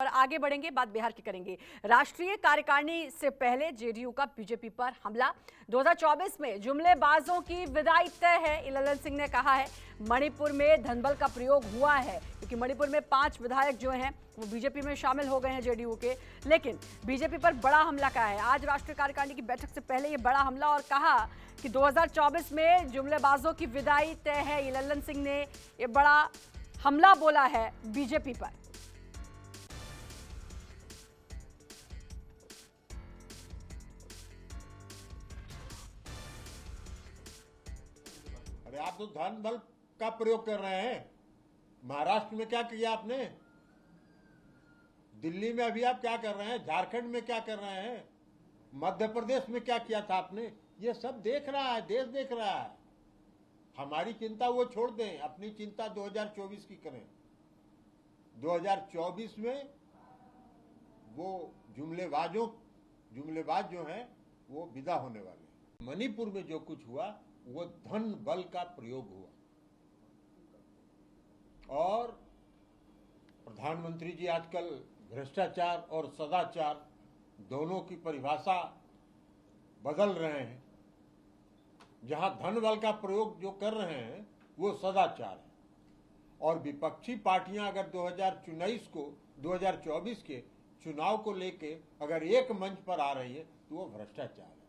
और आगे बढ़ेंगे, बात बिहार की करेंगे। राष्ट्रीय कार्यकारिणी से पहले जेडीयू का बीजेपी पर हमला। 2024 में जुमलेबाजों की विदाई तय है, ललन सिंह ने कहा है। मणिपुर में धनबल का प्रयोग हुआ है क्योंकि मणिपुर में 5 विधायक जो हैं वो बीजेपी में शामिल हो गए हैं जेडीयू के, लेकिन बीजेपी पर बड़ा हमला कहा है। आज राष्ट्रीय कार्यकारिणी की बैठक से पहले ये बड़ा हमला और कहा कि 2024 में जुमलेबाजों की विदाई तय है। ललन सिंह ने ये बड़ा हमला बोला है बीजेपी पर। अरे आप तो धन बल का प्रयोग कर रहे हैं। महाराष्ट्र में क्या किया आपने? दिल्ली में अभी आप क्या कर रहे हैं? झारखंड में क्या कर रहे हैं? मध्य प्रदेश में क्या किया था आपने? ये सब देख रहा है, देश देख रहा है। हमारी चिंता वो छोड़ दें, अपनी चिंता 2024 की करें। 2024 में वो जुमलेबाज जो हैं वो विदा होने वाले हैं। मणिपुर में जो कुछ हुआ वो धन बल का प्रयोग हुआ और प्रधानमंत्री जी आजकल भ्रष्टाचार और सदाचार दोनों की परिभाषा बदल रहे हैं। जहां धन बल का प्रयोग जो कर रहे हैं वो सदाचार है और विपक्षी पार्टियां अगर 2024 के चुनाव को लेके अगर एक मंच पर आ रही है तो वो भ्रष्टाचार है।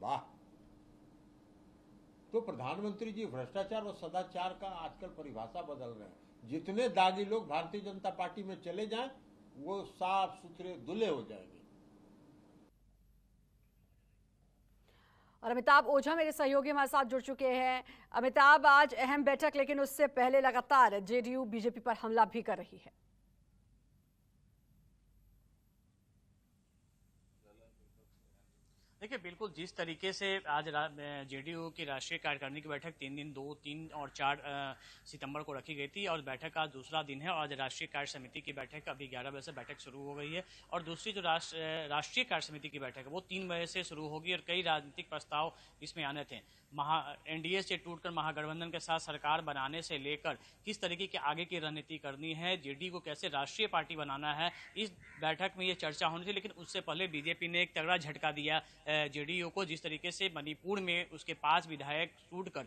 वाह! तो प्रधानमंत्री जी भ्रष्टाचार और सदाचार का आजकल परिभाषा बदल रहे हैं। जितने दागी लोग भारतीय जनता पार्टी में चले जाएं वो साफ सुथरे धुले हो जाएंगे। और अमिताभ ओझा मेरे सहयोगी हमारे साथ जुड़ चुके हैं। अमिताभ, आज अहम बैठक, लेकिन उससे पहले लगातार जेडीयू बीजेपी पर हमला भी कर रही है। देखिए, बिल्कुल जिस तरीके से आज जेडीयू की राष्ट्रीय कार्यकारिणी की बैठक 3 दिन 2, 3 और 4 सितंबर को रखी गई थी और बैठक का दूसरा दिन है। आज राष्ट्रीय कार्य समिति की बैठक अभी 11 बजे से बैठक शुरू हो गई है और दूसरी जो राष्ट्रीय कार्य समिति की बैठक है वो 3 बजे से शुरू होगी और कई राजनीतिक प्रस्ताव इसमें आने थे। एनडीए से टूटकर महागठबंधन के साथ सरकार बनाने से लेकर किस तरीके की आगे की रणनीति करनी है, जेडीयू को कैसे राष्ट्रीय पार्टी बनाना है, इस बैठक में ये चर्चा होनी थी। लेकिन उससे पहले बीजेपी ने एक तगड़ा झटका दिया जेडीयू को। जिस तरीके से मणिपुर में उसके 5 विधायक टूटकर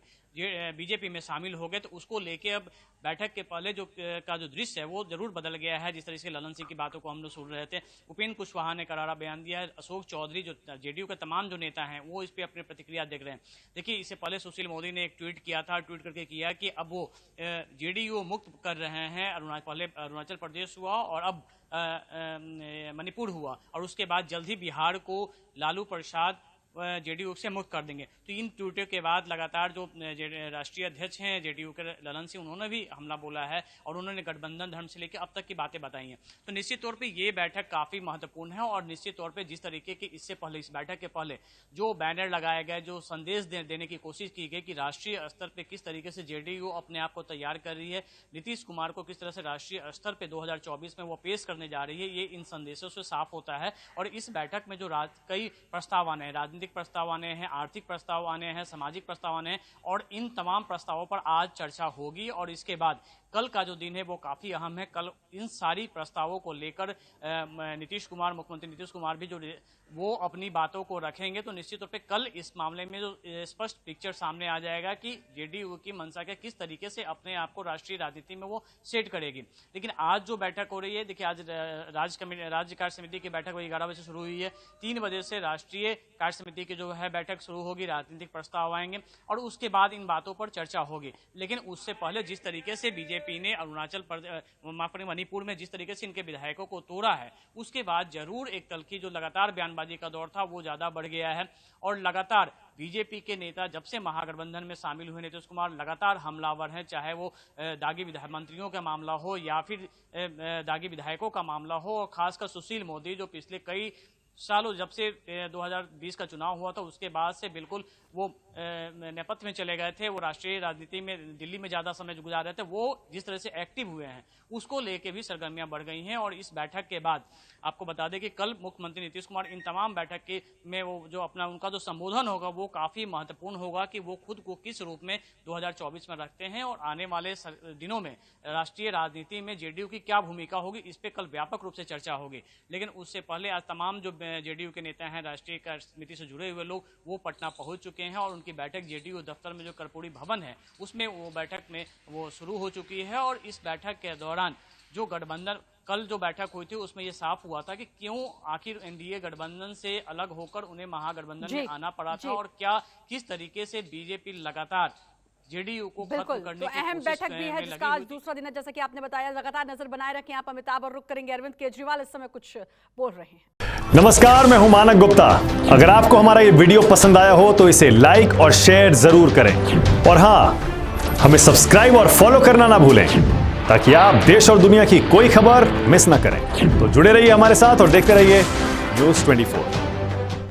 बीजेपी में शामिल हो गए, तो उसको लेके अब बैठक के पहले जो दृश्य है वो जरूर बदल गया है। जिस तरीके से ललन सिंह की बातों को हम लोग सुन रहे थे, उपेंद्र कुशवाहा ने करारा बयान दिया है। अशोक चौधरी जो जेडीयू के तमाम जो नेता हैं वो इस पर अपनी प्रतिक्रिया देख रहे हैं। देखिए, इससे पहले सुशील मोदी ने एक ट्वीट किया था, ट्वीट करके किया कि अब वो जेडीयू मुक्त कर रहे हैं। पहले अरुणाचल प्रदेश हुआ और अब मणिपुर हुआ और उसके बाद जल्द ही बिहार को लालू प्रसाद जेडीयू से मुक्त कर देंगे। तो इन ट्वीटों के बाद लगातार जो राष्ट्रीय अध्यक्ष हैं जेडीयू के ललन सिंह, उन्होंने भी हमला बोला है और उन्होंने गठबंधन धर्म से लेकर अब तक की बातें बताई हैं। तो निश्चित तौर पे ये बैठक काफी महत्वपूर्ण है और निश्चित तौर पे जिस तरीके की इससे पहले, इस बैठक के पहले जो बैनर लगाए गए, जो संदेश देने की कोशिश की गई कि राष्ट्रीय स्तर पर किस तरीके से जेडीयू अपने आप को तैयार कर रही है, नीतीश कुमार को किस तरह से राष्ट्रीय स्तर पर 2024 में वो पेश करने जा रही है, ये इन संदेशों से साफ होता है। और इस बैठक में जो कई प्रस्ताव आने हैं, राजनीतिक प्रस्ताव आने हैं, आर्थिक प्रस्ताव आने हैं, सामाजिक प्रस्ताव आने हैं और इन तमाम प्रस्तावों पर आज चर्चा होगी। और इसके बाद कल का जो दिन है वो काफी अहम है। कल इन सारी प्रस्तावों को लेकर मुख्यमंत्री नीतीश कुमार भी जो वो अपनी बातों को रखेंगे। तो निश्चित तौर पे कल इस मामले में जो स्पष्ट पिक्चर सामने आ जाएगा कि जेडीयू की मंशा के किस तरीके से अपने आप को राष्ट्रीय राजनीति में वो सेट करेगी। लेकिन आज जो बैठक हो रही है, देखिए, आज राज्य कार्य समिति की बैठक 11 बजे से शुरू हुई है। 3 बजे से राष्ट्रीय कार्य समिति की जो है बैठक शुरू होगी, राजनीतिक प्रस्ताव आएंगे और उसके बाद इन बातों पर चर्चा होगी। लेकिन उससे पहले जिस तरीके से बीजेपी ने मणिपुर में जिस तरीके से इनके विधायकों को तोड़ा है, उसके बाद जरूर एक तल्खी जो लगातार बयानबाजी का दौर था वो ज्यादा बढ़ गया है। और लगातार बीजेपी के नेता जब से महागठबंधन में शामिल हुए, नीतीश कुमार लगातार हमलावर हैं, चाहे वो दागी मंत्रियों का मामला हो या फिर दागी विधायकों का मामला हो। और खासकर सुशील मोदी जो पिछले कई सालों जब से 2020 का चुनाव हुआ था उसके बाद से बिल्कुल वो नेपथ्य में चले गए थे। वो राष्ट्रीय राजनीति में दिल्ली में ज्यादा समय गुजार रहे थे। वो जिस तरह से एक्टिव हुए हैं उसको लेके भी सरगर्मियां बढ़ गई हैं। और इस बैठक के बाद आपको बता दें कि कल मुख्यमंत्री नीतीश कुमार इन तमाम बैठक के में वो जो अपना उनका जो संबोधन होगा वो काफी महत्वपूर्ण होगा कि वो खुद को किस रूप में 2024 में रखते हैं और आने वाले दिनों में राष्ट्रीय राजनीति में जेडीयू की क्या भूमिका होगी, इस पे कल व्यापक रूप से चर्चा होगी। लेकिन उससे पहले आज तमाम जो जेडीयू के नेता हैं, राष्ट्रीय कार्य समिति से जुड़े हुए लोग, वो पटना पहुंच चुके हैं और उनकी बैठक जेडीयू दफ्तर में जो कर्पूरी भवन है उसमें वो बैठक में वो शुरू हो चुकी है। और इस बैठक के दौरान जो गठबंधन कल जो बैठक हुई थी उसमें ये साफ हुआ था कि क्यों आखिर एनडीए गठबंधन से अलग होकर उन्हें महागठबंधन में आना पड़ा था और क्या किस तरीके से बीजेपी लगातार जेडीयू को खत्म करने तो की अहम कोशिश बैठक भी है जिसका आज दूसरा दिन है। जैसा कि आपने बताया, लगातार नजर बनाए रखें आप अमिताभ, और रुक करेंगे अरविंद केजरीवाल इस समय कुछ बोल रहे हैं। नमस्कार, मैं हूं मानक गुप्ता। अगर आपको हमारा ये वीडियो पसंद आया हो तो इसे लाइक और शेयर जरूर करें और हाँ, हमें सब्सक्राइब और फॉलो करना ना भूलें ताकि आप देश और दुनिया की कोई खबर मिस ना करें। तो जुड़े रहिए हमारे साथ और देखते रहिए न्यूज़ 24।